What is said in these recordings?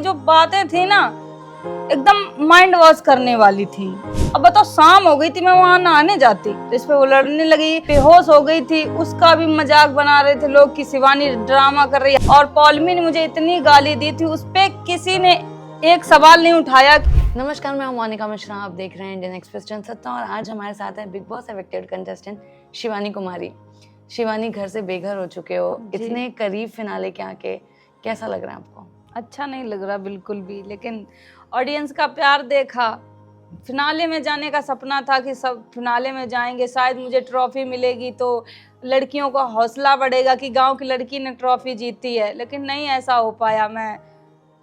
जो बातें थी ना एकदम माइंड वॉश करने वाली थी। अब बताओ, शाम हो गई थी, मैं वहां नहाने जाती तो इस पे वो लड़ने लगी, बेहोश हो गई थी, उसका भी मजाक बना रहे थे लोग कि शिवानी ड्रामा कर रही है। और पौलमी ने मुझे इतनी गाली दी थी, उस पे किसी ने एक सवाल नहीं उठाया। नमस्कार, मैं हूं मोनिका मिश्रा, आप देख रहे हैं इंडियन एक्सप्रेस जनसत्ता और आज हमारे साथ है Bigg Boss evicted contestant Shivani Kumari. Shivani, घर से बेघर हो चुके हो, इतने करीब फिनाले के आके कैसा लग रहा है आपको? अच्छा नहीं लग रहा बिल्कुल भी, लेकिन ऑडियंस का प्यार देखा। फिनाले में जाने का सपना था कि सब फिनाले में जाएंगे, शायद मुझे ट्रॉफी मिलेगी तो लड़कियों का हौसला बढ़ेगा कि गांव की लड़की ने ट्रॉफी जीती है, लेकिन नहीं ऐसा हो पाया। मैं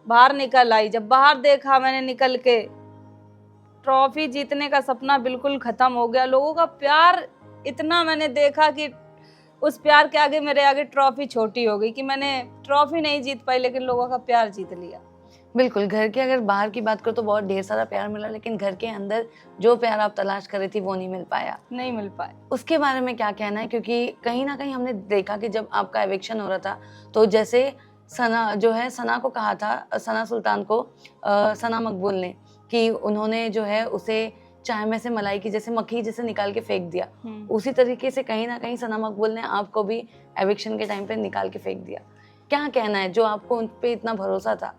बाहर निकल आई, जब बाहर देखा मैंने निकल के, ट्रॉफी जीतने का सपना बिल्कुल खत्म हो गया। लोगों का प्यार इतना मैंने देखा कि उस प्यार के आगे मेरे आगे ट्रॉफी छोटी हो गई कि मैंने ट्रॉफी नहीं जीत पाई, लेकिन लोगों का प्यार जीत लिया। बिल्कुल, घर के अगर बाहर की बात करो तो बहुत ढेर सारा प्यार मिला, लेकिन घर के अंदर जो प्यार आप तलाश कर रही थी वो नहीं मिल पाया। नहीं मिल पाया। उसके बारे में क्या कहना है? क्योंकि कहीं ना कहीं हमने देखा कि जब आपका एविक्शन हो रहा था तो जैसे सना जो है, सना को कहा था, सना सुल्तान को सना मकबूल ने, कि उन्होंने जो है उसे चाय में से मलाई की जैसे मक्खी जैसे निकाल के फेंक दिया, उसी तरीके से कहीं ना कहीं सना मकबूल ने आपको भी एविक्शन के टाइम पे निकाल के फेंक दिया। क्या कहना है, जो आपको उन पे इतना भरोसा था,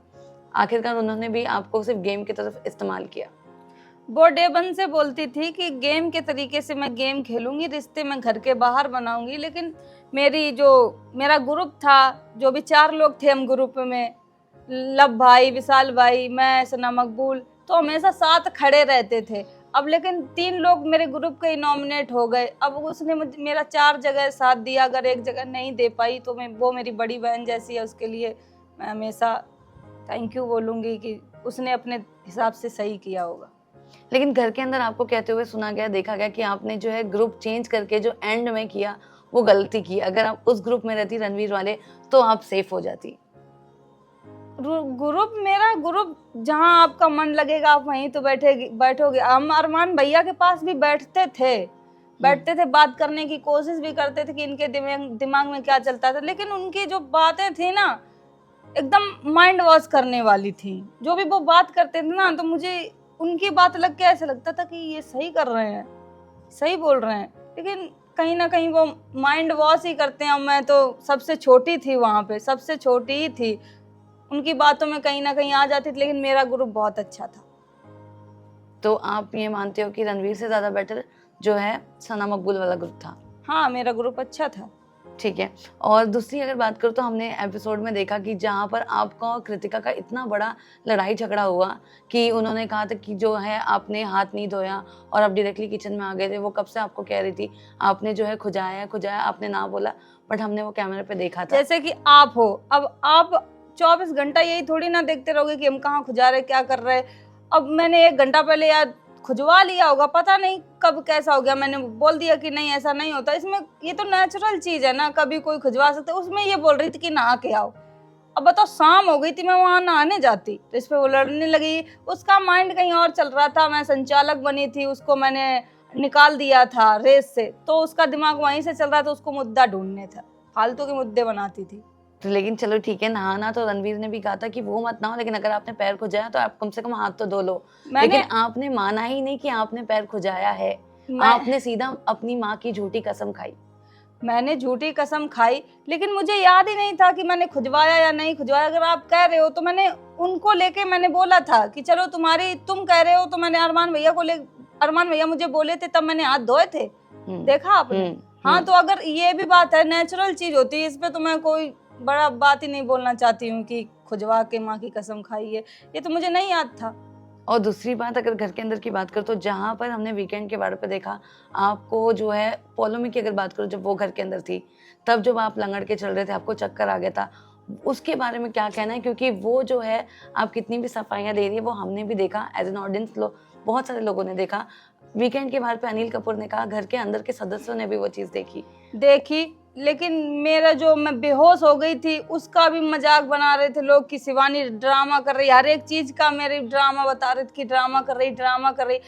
आखिरकार उन्होंने भी आपको सिर्फ गेम की तरफ इस्तेमाल किया? वो डे वन से बोलती थी कि गेम के तरीके से मैं गेम खेलूंगी, रिश्ते में घर के बाहर बनाऊंगी, लेकिन मेरा ग्रुप था, जो भी 4 लोग थे हम ग्रुप में, लब भाई, विशाल भाई, मैं, सना मकबूल, तो हमेशा साथ खड़े रहते थे। अब लेकिन 3 लोग मेरे ग्रुप के नॉमिनेट हो गए। अब उसने मेरा 4 जगह साथ दिया, अगर एक जगह नहीं दे पाई तो वो मेरी बड़ी बहन जैसी है, उसके लिए मैं हमेशा थैंक यू बोलूँगी कि उसने अपने हिसाब से सही किया होगा। लेकिन घर के अंदर आपको कहते हुए सुना गया, देखा गया कि आपने जो है ग्रुप चेंज करके जो एंड में किया वो गलती की। अगर आप उस ग्रुप में रहती रणवीर वाले तो आप सेफ हो जाती। मेरा ग्रुप, जहां आपका मन लगेगा आप वहीं तो बैठोगे। हम अरमान भैया के पास भी बैठते थे, बात करने की कोशिश भी करते थे कि इनके दिमाग में क्या चलता था, लेकिन उनकी जो बातें थी ना एकदम माइंड वॉश करने वाली थी। जो भी वो बात करते थे ना, तो मुझे उनकी बात लग के ऐसा लगता था कि ये सही कर रहे हैं, सही बोल रहे हैं, लेकिन कहीं ना कहीं वो माइंड वॉश ही करते हैं। मैं तो सबसे छोटी थी वहां पे, सबसे छोटी ही थी, उनकी बातों में कहीं ना कहीं आ जाती थी, लेकिन मेरा ग्रुप बहुत अच्छा था। तो आप ये मानते हो कि रणवीर से ज्यादा बेटर जो है सना मकबूल वाला ग्रुप था? हाँ, मेरा ग्रुप अच्छा था। ठीक है। और दूसरी अगर बात करूँ तो हमने एपिसोड में देखा कि जहाँ पर आपका और कृतिका का इतना बड़ा लड़ाई झगड़ा हुआ कि उन्होंने कहा था कि जो है आपने हाथ नहीं धोया और आप डायरेक्टली किचन में आ गए थे। वो कब से आपको कह रही थी, आपने जो है खुजाया, आपने ना बोला, बट हमने वो कैमरे पे देखा था। जैसे कि आप हो, अब आप 24 घंटा यही थोड़ी ना देखते रहोगे कि हम कहाँ खुजा रहे, क्या कर रहे। अब मैंने 1 घंटा पहले यार खुजवा लिया होगा, पता नहीं कब कैसा हो गया, मैंने बोल दिया कि नहीं ऐसा नहीं होता। इसमें ये तो नेचुरल चीज है ना, कभी कोई खुजवा सकता है। उसमें ये बोल रही थी कि नहा के आओ। अब बताओ, शाम हो गई थी, मैं वहां नहाने जाती तो इस पे वो लड़ने लगी। उसका माइंड कहीं और चल रहा था, मैं संचालक बनी थी, उसको मैंने निकाल दिया था रेस से, तो उसका दिमाग वहीं से चल रहा था, उसको मुद्दा ढूंढने था, फालतू के मुद्दे बनाती थी। तो लेकिन चलो ठीक है, नहाना तो रणवीर ने भी कहा था कि वो मत नहाओ, लेकिन अगर आपने पैर खुजाया तो आप कम से कम हाथ तो धो लो। लेकिन आपने माना ही नहीं कि आपने पैर खुजाया है। आपने सीधा अपनी माँ की झूठी कसम खाई। मैंने झूठी कसम खाई, लेकिन मुझे याद ही नहीं था कि मैंने खुजवाया या नहीं खुजवाया। अगर आप कह रहे हो तो मैंने उनको लेके मैंने बोला था कि चलो तुम कह रहे हो तो मैंने अरमान भैया मुझे बोले थे, तब मैंने हाथ धोए थे। देखा आपने? हाँ, तो अगर ये भी बात है, नेचुरल चीज होती है, इस पे तो मैं कोई बड़ा बात ही नहीं बोलना चाहती हूँ कि खुजवा के माँ की कसम खाई है, ये तो मुझे नहीं याद था। और दूसरी बात, अगर घर के अंदर की बात करो तो जहाँ पर हमने वीकेंड के बारे पे देखा आपको, जो है पौलमी की अगर बात करो, जब वो घर के अंदर थी, तब जब आप लंगड़ के चल रहे थे, आपको चक्कर आ गया था, उसके बारे में क्या कहना है? क्योंकि वो जो है आप कितनी भी सफाइयाँ दे रही है, वो हमने भी देखा एज एन ऑडियंस, बहुत सारे लोगों ने देखा। वीकेंड के बारे पे अनिल कपूर ने कहा, घर के अंदर के सदस्यों ने भी वो चीज़ देखी, लेकिन मैं बेहोश हो गई थी, उसका भी मजाक बना रहे थे लोग कि शिवानी ड्रामा कर रही, हर एक चीज का मेरी ड्रामा बता रहे थे कि ड्रामा कर रही।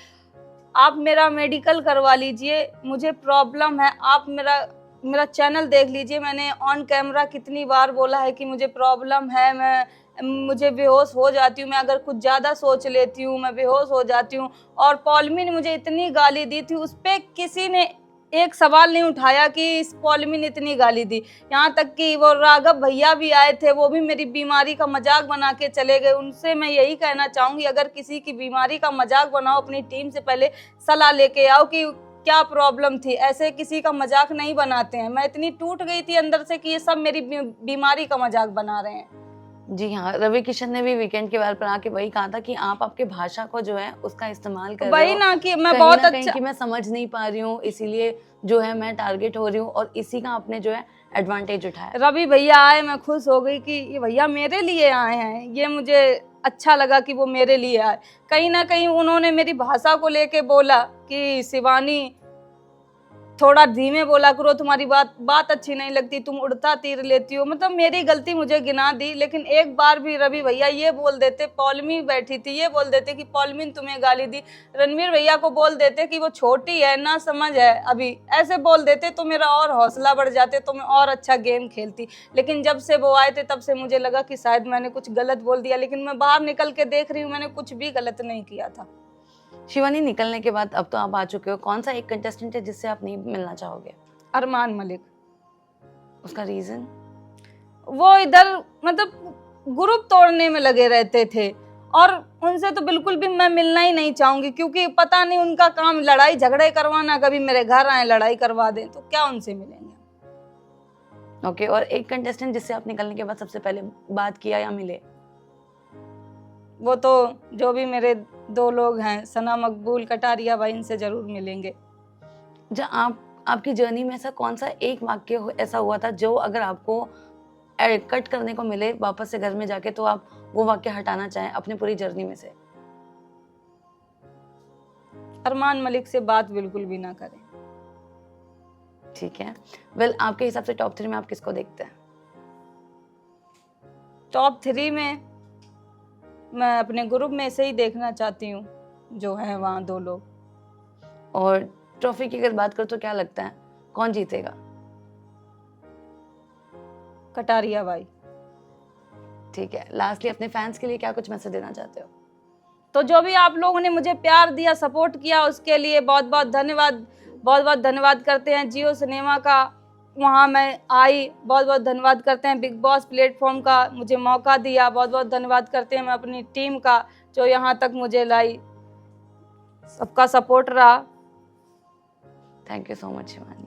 आप मेरा मेडिकल करवा लीजिए, मुझे प्रॉब्लम है। आप मेरा चैनल देख लीजिए, मैंने ऑन कैमरा कितनी बार बोला है कि मुझे प्रॉब्लम है, मैं मुझे बेहोश हो जाती हूँ मैं, अगर कुछ ज़्यादा सोच लेती हूँ मैं बेहोश हो जाती हूँ। और पौलमी ने मुझे इतनी गाली दी थी, उस पे किसी ने एक सवाल नहीं उठाया कि इस पौलमी ने इतनी गाली दी। यहाँ तक कि वो राघव भैया भी आए थे, वो भी मेरी बीमारी का मजाक बना के चले गए। उनसे मैं यही कहना चाहूँगी, अगर किसी की बीमारी का मजाक बनाओ अपनी टीम से पहले सलाह लेके आओ कि क्या प्रॉब्लम थी। ऐसे किसी का मजाक नहीं बनाते हैं। मैं इतनी टूट गई थी अंदर से कि ये सब मेरी बीमारी का मजाक बना रहे हैं। जी हाँ, रवि किशन ने भी वीकेंड के बारे पर आके वही कहा था कि आप आपके भाषा को जो है उसका इस्तेमाल कर रहे वही हो ना कि मैं कहीं बहुत ना कहीं अच्छा कि मैं समझ नहीं पा रही हूँ, इसीलिए जो है मैं टारगेट हो रही हूँ, और इसी का आपने जो है एडवांटेज उठाया। रवि भैया आए, मैं खुश हो गई कि ये भैया मेरे लिए आए हैं। ये मुझे अच्छा लगा कि वो मेरे लिए आए। कहीं ना कहीं उन्होंने मेरी भाषा को लेके बोला कि शिवानी थोड़ा धीमे बोला करो, तुम्हारी बात अच्छी नहीं लगती, तुम उड़ता तीर लेती हो। मतलब मेरी गलती मुझे गिना दी। लेकिन एक बार भी रवि भैया ये बोल देते, पौलमी बैठी थी, ये बोल देते कि पौलमी ने तुम्हें गाली दी, रणवीर भैया को बोल देते कि वो छोटी है ना समझ है अभी, ऐसे बोल देते तो मेरा और हौसला बढ़ जाते, तो मैं और अच्छा गेम खेलती। लेकिन जब से वो आए थे तब से मुझे लगा कि शायद मैंने कुछ गलत बोल दिया। लेकिन मैं बाहर निकल के देख रही हूँ, मैंने कुछ भी गलत नहीं किया था। शिवानी, निकलने के बाद अब तो आप आ चुके हो, कौन सा एक कंटेस्टेंट है जिससे आप नहीं मिलना चाहोगे? अरमान मलिक। उसका रीजन? वो इधर मतलब ग्रुप तोड़ने में लगे रहते थे, और उनसे तो बिल्कुल भी मैं मिलना ही नहीं चाहूंगी, क्योंकि पता नहीं उनका काम लड़ाई झगड़े करवाना, कभी मेरे घर आए लड़ाई करवा दें, तो क्या उनसे मिलेंगे। ओके, और एक कंटेस्टेंट जिससे आप निकलने के बाद सबसे पहले बात किया या मिले? वो तो जो भी मेरे दो लोग हैं, सना मकबूल, कटारिया भाई, इनसे जरूर मिलेंगे। जब आपकी जर्नी में ऐसा कौन सा एक वाक्य ऐसा हुआ था जो अगर आपको कट करने को मिले वापस से घर में जाके, तो आप वो वाक्य हटाना चाहें अपनी पूरी जर्नी में से? अरमान मलिक से बात बिल्कुल भी ना करें। ठीक है, वेल आपके हिसाब से टॉप 3 में आप किसको देखते हैं? टॉप 3 में मैं अपने ग्रुप में से ही देखना चाहती हूँ, जो है वहाँ 2 लोग। और ट्रॉफी की अगर बात करो तो क्या लगता है कौन जीतेगा? कटारिया भाई। ठीक है, लास्टली अपने फैंस के लिए क्या कुछ मैसेज देना चाहते हो? तो जो भी आप लोगों ने मुझे प्यार दिया, सपोर्ट किया, उसके लिए बहुत बहुत धन्यवाद। बहुत बहुत धन्यवाद करते हैं जियो सिनेमा का, वहाँ मैं आई। बहुत बहुत धन्यवाद करते हैं बिग बॉस प्लेटफॉर्म का, मुझे मौका दिया। बहुत बहुत धन्यवाद करते हैं मैं अपनी टीम का, जो यहाँ तक मुझे लाई। सबका सपोर्ट रहा। Thank you so much Shivani.